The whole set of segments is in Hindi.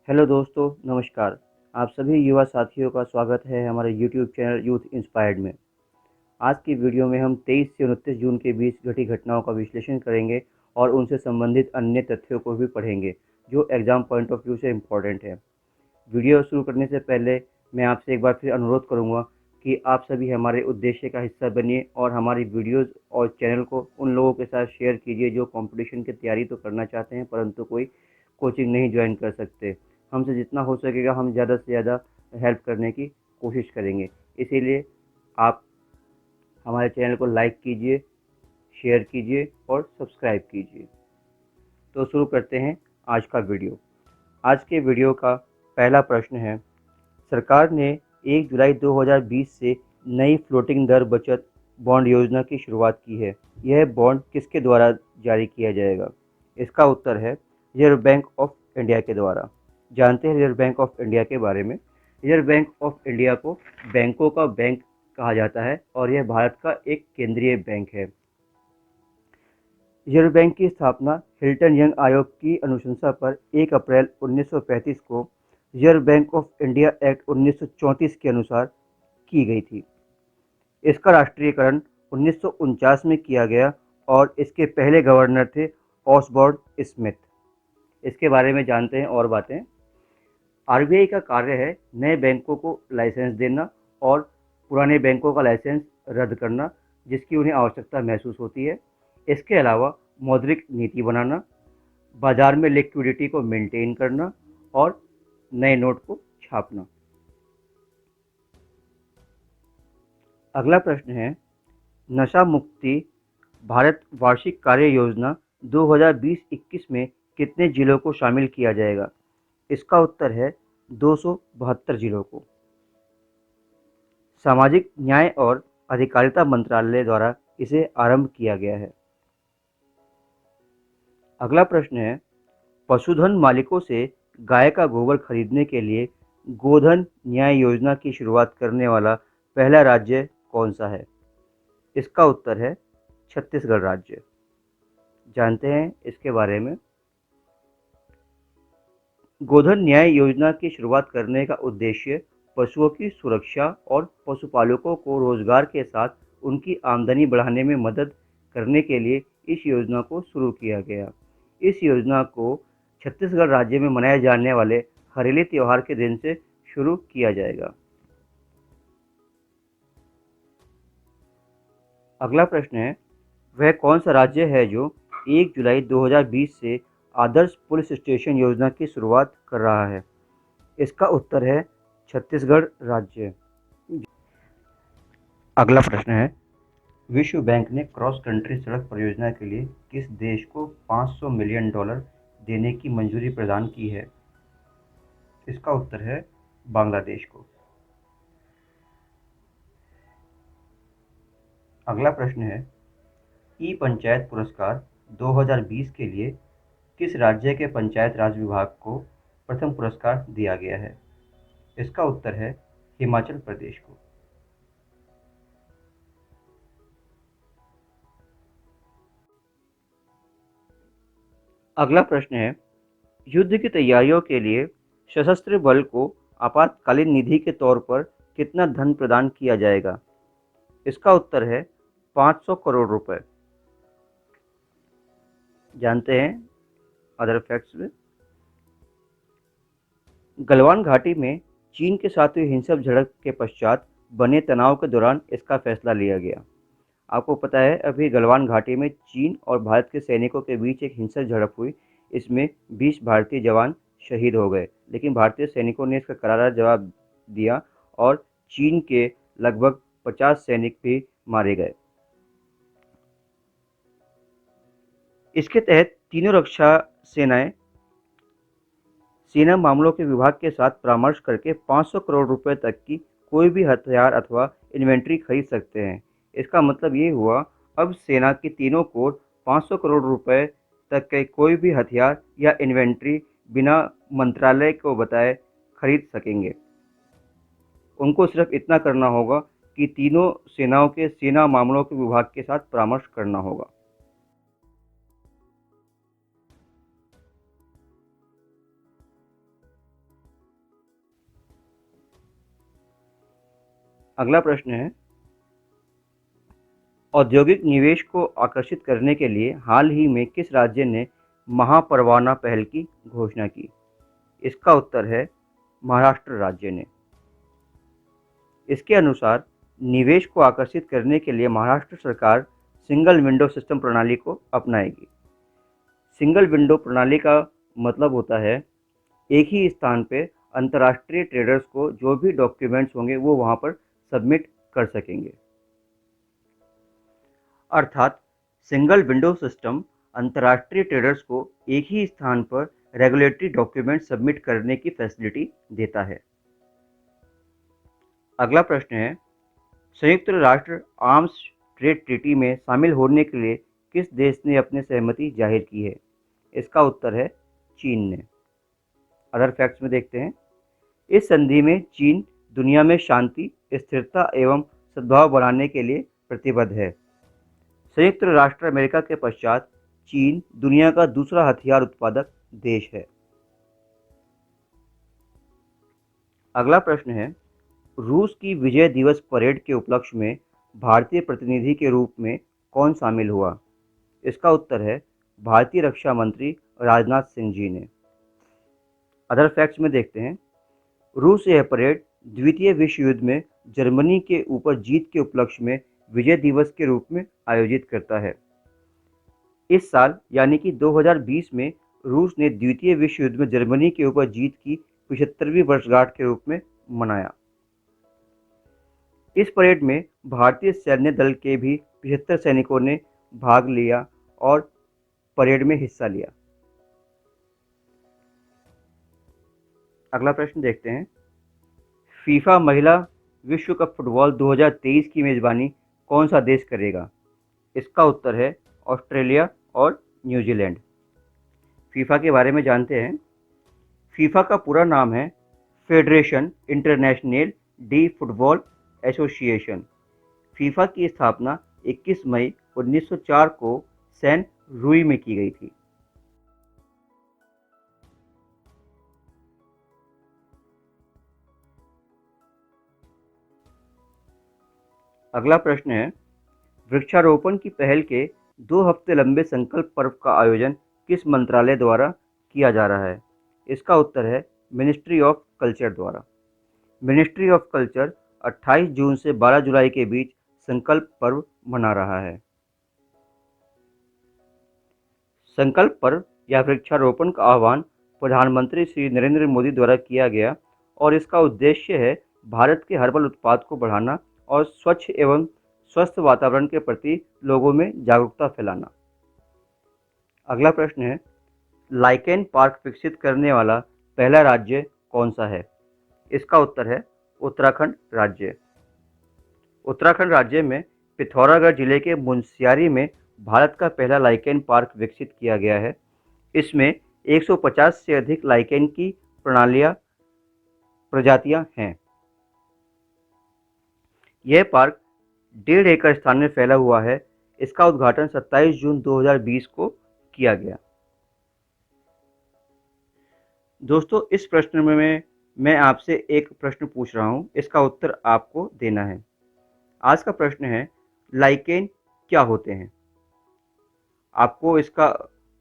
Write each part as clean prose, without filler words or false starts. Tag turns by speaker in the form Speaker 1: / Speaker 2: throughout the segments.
Speaker 1: हेलो दोस्तों, नमस्कार। आप सभी युवा साथियों का स्वागत है हमारे यूट्यूब चैनल यूथ इंस्पायर्ड में। आज की वीडियो में हम 23 से 29 जून के बीच घटी घटनाओं का विश्लेषण करेंगे और उनसे संबंधित अन्य तथ्यों को भी पढ़ेंगे, जो एग्ज़ाम पॉइंट ऑफ व्यू से इम्पोर्टेंट है। वीडियो शुरू करने से पहले मैं आपसे एक बार फिर अनुरोध करूंगा कि आप सभी हमारे उद्देश्य का हिस्सा बनिए और हमारी वीडियोज़ और चैनल को उन लोगों के साथ शेयर कीजिए जो कॉम्पिटिशन की तैयारी तो करना चाहते हैं, परंतु कोई कोचिंग नहीं ज्वाइन कर सकते। हमसे जितना हो सकेगा हम ज़्यादा से ज़्यादा हेल्प करने की कोशिश करेंगे। इसीलिए आप हमारे चैनल को लाइक कीजिए, शेयर कीजिए और सब्सक्राइब कीजिए। तो शुरू करते हैं आज का वीडियो। आज के वीडियो का पहला प्रश्न है, सरकार ने 1 जुलाई 2020 से नई फ्लोटिंग दर बचत बॉन्ड योजना की शुरुआत की है। यह बॉन्ड किसके द्वारा जारी किया जाएगा? इसका उत्तर है रिजर्व बैंक ऑफ इंडिया के द्वारा। जानते हैं रिजर्व बैंक ऑफ इंडिया के बारे में। रिजर्व बैंक ऑफ इंडिया को बैंकों का बैंक कहा जाता है और यह भारत का एक केंद्रीय बैंक है। रिजर्व बैंक की स्थापना हिल्टन यंग आयोग की अनुशंसा पर 1 अप्रैल 1935 को reserve bank of India act 1934 के अनुसार की गई थी। इसका राष्ट्रीयकरण 1949 में किया गया और इसके पहले गवर्नर थे ऑसबोर्न स्मिथ। इसके बारे में जानते हैं और बातें। आरबीआई का कार्य है नए बैंकों को लाइसेंस देना और पुराने बैंकों का लाइसेंस रद्द करना, जिसकी उन्हें आवश्यकता महसूस होती है। इसके अलावा मौद्रिक नीति बनाना, बाजार में लिक्विडिटी को मेंटेन करना और नए नोट को छापना। अगला प्रश्न है, नशा मुक्ति भारत वार्षिक कार्य योजना 2020-21 में कितने जिलों को शामिल किया जाएगा? इसका उत्तर है 272 जिलों को। सामाजिक न्याय और अधिकारिता मंत्रालय द्वारा इसे आरंभ किया गया है। अगला प्रश्न है, पशुधन मालिकों से गाय का गोबर खरीदने के लिए गोधन न्याय योजना की शुरुआत करने वाला पहला राज्य कौन सा है? इसका उत्तर है छत्तीसगढ़ राज्य। जानते हैं इसके बारे में। गोधन न्याय योजना की शुरुआत करने का उद्देश्य पशुओं की सुरक्षा और पशुपालकों को रोजगार के साथ उनकी आमदनी बढ़ाने में मदद करने के लिए इस योजना को शुरू किया गया। इस योजना को छत्तीसगढ़ राज्य में मनाए जाने वाले हरेली त्योहार के दिन से शुरू किया जाएगा। अगला प्रश्न है, वह कौन सा राज्य है जो 1 जुलाई 2020 से आदर्श पुलिस स्टेशन योजना की शुरुआत कर रहा है? इसका उत्तर है छत्तीसगढ़ राज्य। अगला प्रश्न है, विश्व बैंक ने क्रॉस कंट्री सड़क परियोजना के लिए किस देश को $500 मिलियन देने की मंजूरी प्रदान की है? इसका उत्तर है बांग्लादेश को। अगला प्रश्न है, ई पंचायत पुरस्कार 2020 के लिए किस राज्य के पंचायत राज विभाग को प्रथम पुरस्कार दिया गया है? इसका उत्तर है हिमाचल प्रदेश को। अगला प्रश्न है, युद्ध की तैयारियों के लिए सशस्त्र बल को आपातकालीन निधि के तौर पर कितना धन प्रदान किया जाएगा? इसका उत्तर है 500 करोड़ रुपए। जानते हैं अदर फैक्ट्स में। गलवान घाटी में चीन के साथ हुई हिंसक झड़प के पश्चात बने तनाव के दौरान इसका फैसला लिया गया। आपको पता है अभी गलवान घाटी में चीन और भारत के सैनिकों के बीच एक हिंसक झड़प हुई। इसमें 20 भारतीय जवान शहीद हो गए, लेकिन भारतीय सैनिकों ने इसका करारा जवाब दिया और चीन के लगभग 50 सैनिक भी मारे गए। इसके तहत तीनों रक्षा सेनाएं सेना मामलों के विभाग के साथ परामर्श करके 500 करोड़ रुपए तक की कोई भी हथियार अथवा इन्वेंट्री खरीद सकते हैं। इसका मतलब ये हुआ, अब सेना की तीनों कोर 500 करोड़ रुपए तक के कोई भी हथियार या इन्वेंट्री बिना मंत्रालय को बताए खरीद सकेंगे। उनको सिर्फ इतना करना होगा कि तीनों सेनाओं के सेना मामलों के विभाग के साथ परामर्श करना होगा। अगला प्रश्न है, औद्योगिक निवेश को आकर्षित करने के लिए हाल ही में किस राज्य ने महापरवाना पहल की घोषणा की? इसका उत्तर है महाराष्ट्र राज्य ने। इसके अनुसार निवेश को आकर्षित करने के लिए महाराष्ट्र सरकार सिंगल विंडो सिस्टम प्रणाली को अपनाएगी। सिंगल विंडो प्रणाली का मतलब होता है एक ही स्थान पे अंतर्राष्ट्रीय ट्रेडर्स को जो भी डॉक्यूमेंट्स होंगे वो वहाँ पर सबमिट कर सकेंगे। अर्थात सिंगल विंडो सिस्टम अंतर्राष्ट्रीय ट्रेडर्स को एक ही स्थान पर रेगुलेटरी डॉक्यूमेंट सबमिट करने की फैसिलिटी देता है। अगला प्रश्न है, संयुक्त राष्ट्र आर्म्स ट्रेड ट्रीटी में शामिल होने के लिए किस देश ने अपनी सहमति जाहिर की है? इसका उत्तर है चीन ने। अदर फैक्ट्स में देखते हैं, इस संधि में चीन दुनिया में शांति, स्थिरता एवं सद्भाव बढ़ाने के लिए प्रतिबद्ध है। संयुक्त राष्ट्र अमेरिका के पश्चात चीन दुनिया का दूसरा हथियार उत्पादक देश है। अगला प्रश्न है, रूस की विजय दिवस परेड के उपलक्ष्य में भारतीय प्रतिनिधि के रूप में कौन शामिल हुआ? इसका उत्तर है भारतीय रक्षा मंत्री राजनाथ सिंह जी ने। अदर फैक्ट्स में देखते हैं, रूस यह परेड द्वितीय विश्व युद्ध में जर्मनी के ऊपर जीत के उपलक्ष्य में विजय दिवस के रूप में आयोजित करता है। इस साल यानी कि 2020 में रूस ने द्वितीय विश्व युद्ध में जर्मनी के ऊपर जीत की 75वीं वर्षगांठ के रूप में मनाया। इस परेड में भारतीय सैन्य दल के भी 75 सैनिकों ने भाग लिया और परेड में हिस्सा लिया। अगला प्रश्न देखते हैं, फीफा महिला विश्व कप फुटबॉल 2023 की मेजबानी कौन सा देश करेगा? इसका उत्तर है ऑस्ट्रेलिया और न्यूजीलैंड। फीफा के बारे में जानते हैं। फीफा का पूरा नाम है federation international D football association. FIFA की स्थापना 21 मई 1904 को सैन रूई में की गई थी। अगला प्रश्न है, वृक्षारोपण की पहल के 2 हफ्ते लंबे संकल्प पर्व का आयोजन किस मंत्रालय द्वारा किया जा रहा है? इसका उत्तर है मिनिस्ट्री ऑफ कल्चर द्वारा। मिनिस्ट्री ऑफ कल्चर 28 जून से 12 जुलाई के बीच संकल्प पर्व मना रहा है। संकल्प पर्व या वृक्षारोपण का आह्वान प्रधानमंत्री श्री नरेंद्र मोदी द्वारा किया गया और इसका उद्देश्य है भारत के हर्बल उत्पाद को बढ़ाना और स्वच्छ एवं स्वस्थ वातावरण के प्रति लोगों में जागरूकता फैलाना। अगला प्रश्न है, लाइकेन पार्क विकसित करने वाला पहला राज्य कौन सा है? इसका उत्तर है उत्तराखंड राज्य। उत्तराखंड राज्य में पिथौरागढ़ जिले के मुनस्यारी में भारत का पहला लाइकेन पार्क विकसित किया गया है। इसमें 150 से अधिक लाइकेन की प्रजातियां हैं। यह पार्क 1.5 एकड़ स्थान में फैला हुआ है। इसका उद्घाटन 27 जून 2020 को किया गया। दोस्तों, इस प्रश्न में मैं आपसे एक प्रश्न पूछ रहा हूं, इसका उत्तर आपको देना है। आज का प्रश्न है, लाइकेन क्या होते हैं? आपको इसका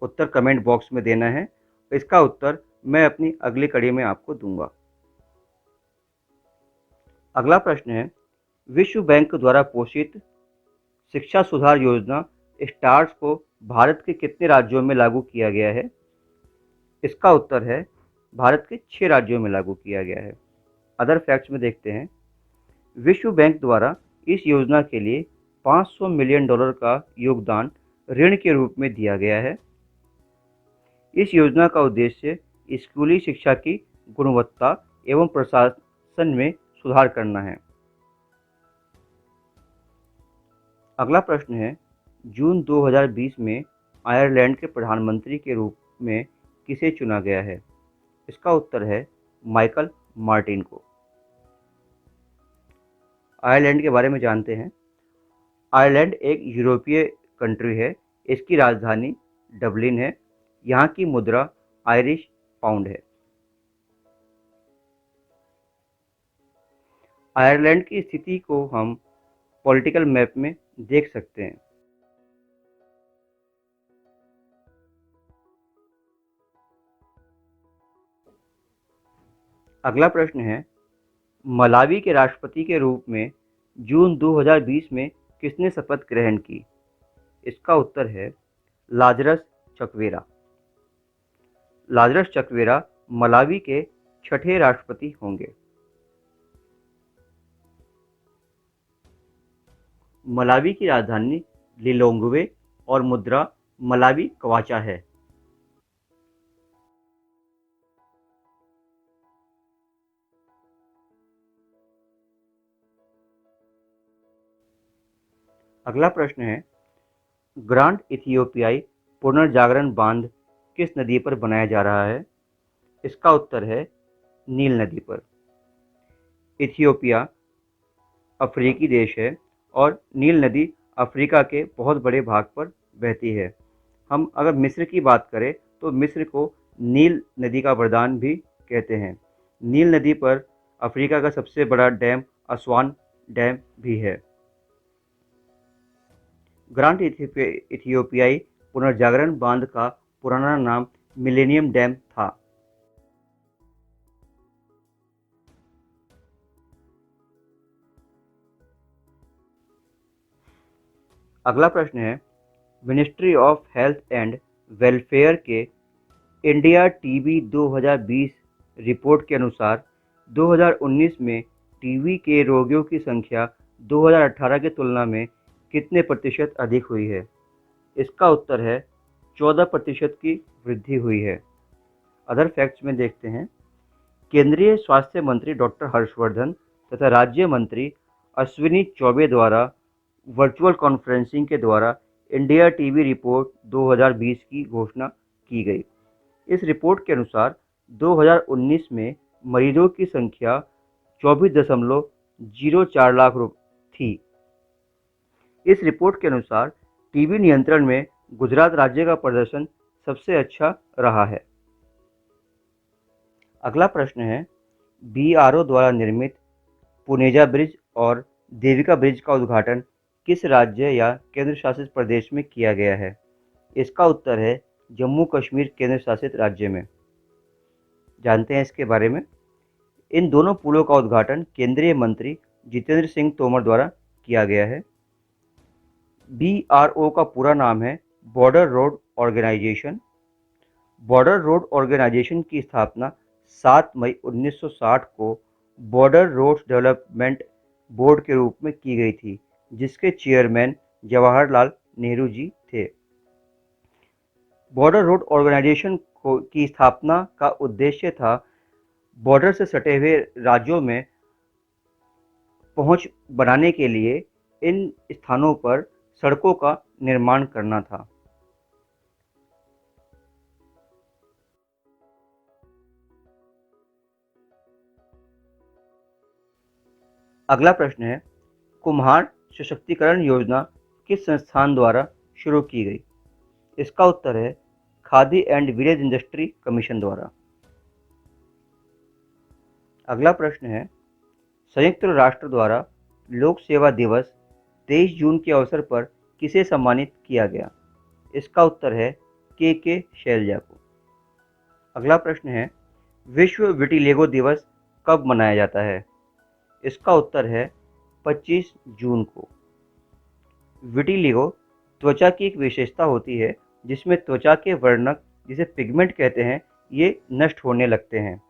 Speaker 1: उत्तर कमेंट बॉक्स में देना है। इसका उत्तर मैं अपनी अगली कड़ी में आपको दूंगा। अगला प्रश्न है, विश्व बैंक द्वारा पोषित शिक्षा सुधार योजना स्टार्स को भारत के कितने राज्यों में लागू किया गया है? इसका उत्तर है भारत के 6 राज्यों में लागू किया गया है। अदर फैक्ट्स में देखते हैं, विश्व बैंक द्वारा इस योजना के लिए $500 मिलियन का योगदान ऋण के रूप में दिया गया है। इस योजना का उद्देश्य स्कूली शिक्षा की गुणवत्ता एवं प्रशासन में सुधार करना है। अगला प्रश्न है, जून 2020 में आयरलैंड के प्रधानमंत्री के रूप में किसे चुना गया है? इसका उत्तर है माइकल मार्टिन को। आयरलैंड के बारे में जानते हैं। आयरलैंड एक यूरोपीय कंट्री है। इसकी राजधानी डबलिन है। यहाँ की मुद्रा आयरिश पाउंड है। आयरलैंड की स्थिति को हम पॉलिटिकल मैप में देख सकते हैं। अगला प्रश्न है, मलावी के राष्ट्रपति के रूप में जून 2020 में किसने शपथ ग्रहण की? इसका उत्तर है लाजरस चक्वेरा। लाजरस चक्वेरा मलावी के छठे राष्ट्रपति होंगे। मलावी की राजधानी लिलोंग्वे और मुद्रा मलावी क्वाचा है। अगला प्रश्न है, ग्रांड इथियोपियाई पुनर्जागरण बांध किस नदी पर बनाया जा रहा है? इसका उत्तर है नील नदी पर। इथियोपिया अफ्रीकी देश है और नील नदी अफ्रीका के बहुत बड़े भाग पर बहती है। हम अगर मिस्र की बात करें तो मिस्र को नील नदी का वरदान भी कहते हैं। नील नदी पर अफ्रीका का सबसे बड़ा डैम असवान डैम भी है। ग्रांड इथियोपियाई पुनर्जागरण बांध का पुराना नाम मिलेनियम डैम था। अगला प्रश्न है, ministry of health and welfare के इंडिया टीबी 2020 रिपोर्ट के अनुसार 2019 में टीबी के रोगियों की संख्या 2018 की तुलना में कितने प्रतिशत अधिक हुई है? इसका उत्तर है 14% की वृद्धि हुई है। अदर फैक्ट्स में देखते हैं, केंद्रीय स्वास्थ्य मंत्री डॉक्टर हर्षवर्धन तथा राज्य मंत्री अश्विनी चौबे द्वारा वर्चुअल कॉन्फ्रेंसिंग के द्वारा इंडिया टीबी रिपोर्ट 2020 की घोषणा की गई। इस रिपोर्ट के अनुसार 2019 में मरीजों की संख्या 24.04 लाख थी। इस रिपोर्ट के अनुसार टीबी नियंत्रण में गुजरात राज्य का प्रदर्शन सबसे अच्छा रहा है। अगला प्रश्न है, बीआरओ द्वारा निर्मित पुनेजा ब्रिज और देविका ब्रिज का उद्घाटन किस राज्य या केंद्र शासित प्रदेश में किया गया है? इसका उत्तर है जम्मू कश्मीर केंद्र शासित राज्य में। जानते हैं इसके बारे में। इन दोनों पुलों का उद्घाटन केंद्रीय मंत्री जितेंद्र सिंह तोमर द्वारा किया गया है। बीआरओ का पूरा नाम है border road organisation. Border road organisation की स्थापना 7 मई 1960 को बॉर्डर रोड्स डेवलपमेंट बोर्ड के रूप में की गई थी, जिसके चेयरमैन जवाहरलाल नेहरू जी थे। बॉर्डर रोड ऑर्गेनाइजेशन की स्थापना का उद्देश्य था बॉर्डर से सटे हुए राज्यों में पहुंच बनाने के लिए इन स्थानों पर सड़कों का निर्माण करना था। अगला प्रश्न है, कुम्हार सशक्तिकरण योजना किस संस्थान द्वारा शुरू की गई? इसका उत्तर है khadi and village industry commission द्वारा। अगला प्रश्न है, संयुक्त राष्ट्र द्वारा लोक सेवा दिवस 23 जून के अवसर पर किसे सम्मानित किया गया? इसका उत्तर है के शैलजा को। अगला प्रश्न है, विश्व विटिलेगो दिवस कब मनाया जाता है? इसका उत्तर है 25 जून को। विटिलिगो त्वचा की एक विशेषता होती है जिसमें त्वचा के वर्णक, जिसे पिगमेंट कहते हैं, ये नष्ट होने लगते हैं।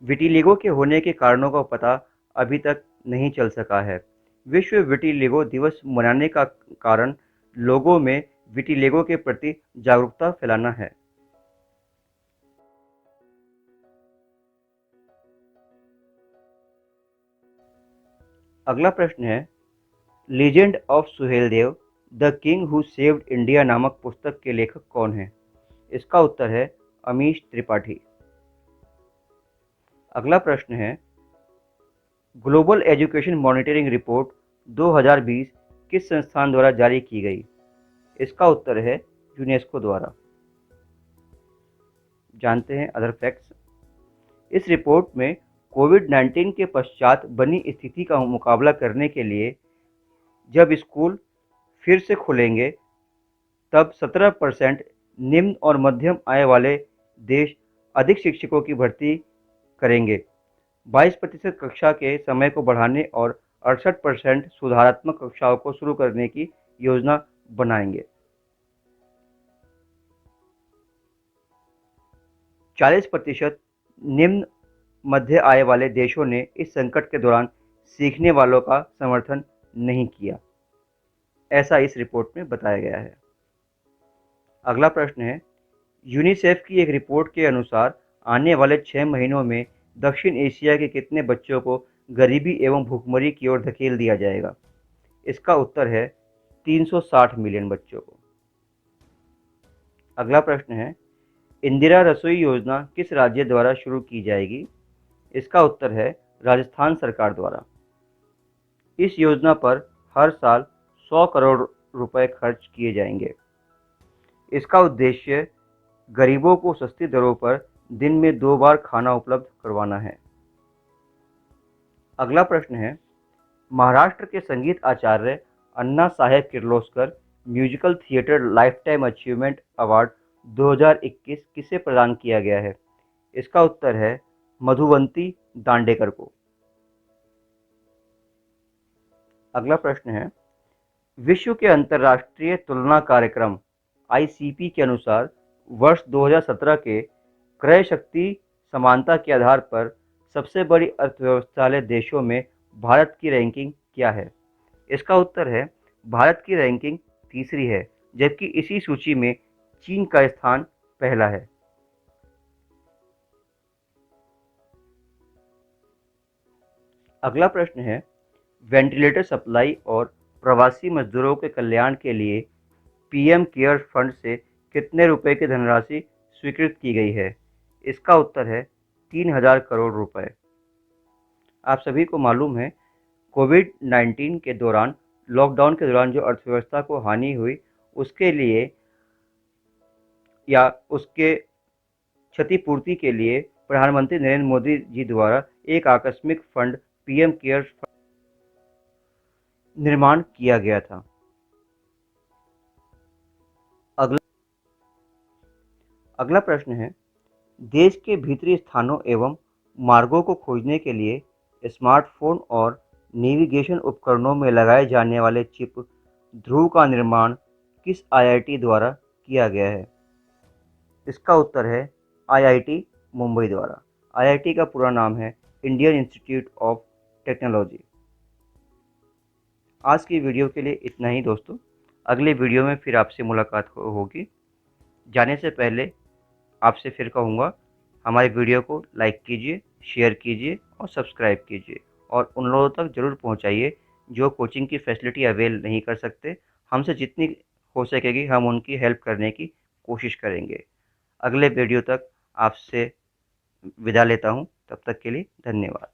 Speaker 1: विटिलिगो के होने के कारणों का पता अभी तक नहीं चल सका है। विश्व विटिलिगो दिवस मनाने का कारण लोगों में विटिलिगो के प्रति जागरूकता फैलाना है। अगला प्रश्न है, legend of Suheldev the king who saved India नामक पुस्तक के लेखक कौन है? इसका उत्तर है अमीश त्रिपाठी। अगला प्रश्न है, ग्लोबल एजुकेशन मॉनिटरिंग रिपोर्ट 2020 किस संस्थान द्वारा जारी की गई? इसका उत्तर है यूनेस्को द्वारा। जानते हैं अदर फैक्ट्स। इस रिपोर्ट में कोविड-19 के पश्चात बनी स्थिति का मुकाबला करने के लिए जब स्कूल फिर से खुलेंगे, तब 17% निम्न और मध्यम आय वाले देश अधिक शिक्षकों की भर्ती करेंगे, 22% कक्षा के समय को बढ़ाने और 68% सुधारात्मक कक्षाओं को शुरू करने की योजना बनाएंगे। 40% निम्न मध्य आय वाले देशों ने इस संकट के दौरान सीखने वालों का समर्थन नहीं किया, ऐसा इस रिपोर्ट में बताया गया है। अगला प्रश्न है, यूनिसेफ की एक रिपोर्ट के अनुसार आने वाले 6 महीनों में दक्षिण एशिया के कितने बच्चों को गरीबी एवं भुखमरी की ओर धकेल दिया जाएगा? इसका उत्तर है 360 मिलियन बच्चों को। अगला प्रश्न है, इंदिरा रसोई योजना किस राज्य द्वारा शुरू की जाएगी? इसका उत्तर है राजस्थान सरकार द्वारा। इस योजना पर हर साल 100 करोड़ रुपए खर्च किए जाएंगे। इसका उद्देश्य गरीबों को सस्ती दरों पर दिन में 2 बार खाना उपलब्ध करवाना है। अगला प्रश्न है, महाराष्ट्र के संगीत आचार्य Anna Saheb Kirloskar musical theatre lifetime achievement award 2021 किसे प्रदान किया गया है? इसका उत्तर है मधुवंती दांडेकर को। अगला प्रश्न है, विश्व के अंतर्राष्ट्रीय तुलना कार्यक्रम ICP के अनुसार वर्ष 2017 के क्रय शक्ति समानता के आधार पर सबसे बड़ी अर्थव्यवस्था वाले देशों में भारत की रैंकिंग क्या है? इसका उत्तर है भारत की रैंकिंग तीसरी है, जबकि इसी सूची में चीन का स्थान पहला है। अगला प्रश्न है, वेंटिलेटर सप्लाई और प्रवासी मजदूरों के कल्याण के लिए PM केयर्स फंड से कितने रुपए की धनराशि स्वीकृत की गई है? इसका उत्तर है 3000 करोड़ रुपए। आप सभी को मालूम है, कोविड-19 के दौरान, लॉकडाउन के दौरान जो अर्थव्यवस्था को हानि हुई, उसके लिए या उसके क्षतिपूर्ति के लिए प्रधानमंत्री नरेंद्र मोदी जी द्वारा एक आकस्मिक फंड PM केयर्स निर्माण किया गया था। अगला प्रश्न है, देश के भीतरी स्थानों एवं मार्गों को खोजने के लिए स्मार्टफोन और नेविगेशन उपकरणों में लगाए जाने वाले चिप ध्रुव का निर्माण किस IIT द्वारा किया गया है? इसका उत्तर है IIT मुंबई द्वारा। IIT का पूरा नाम है इंडियन इंस्टीट्यूट ऑफ टेक्नोलॉजी। आज की वीडियो के लिए इतना ही दोस्तों। अगले वीडियो में फिर आपसे मुलाकात होगी। जाने से पहले आपसे फिर कहूँगा, हमारे वीडियो को लाइक कीजिए, शेयर कीजिए और सब्सक्राइब कीजिए, और उन लोगों तक ज़रूर पहुँचाइए जो कोचिंग की फैसिलिटी अवेल नहीं कर सकते। हमसे जितनी हो सकेगी हम उनकी हेल्प करने की कोशिश करेंगे। अगले वीडियो तक आपसे विदा लेता हूँ, तब तक के लिए धन्यवाद।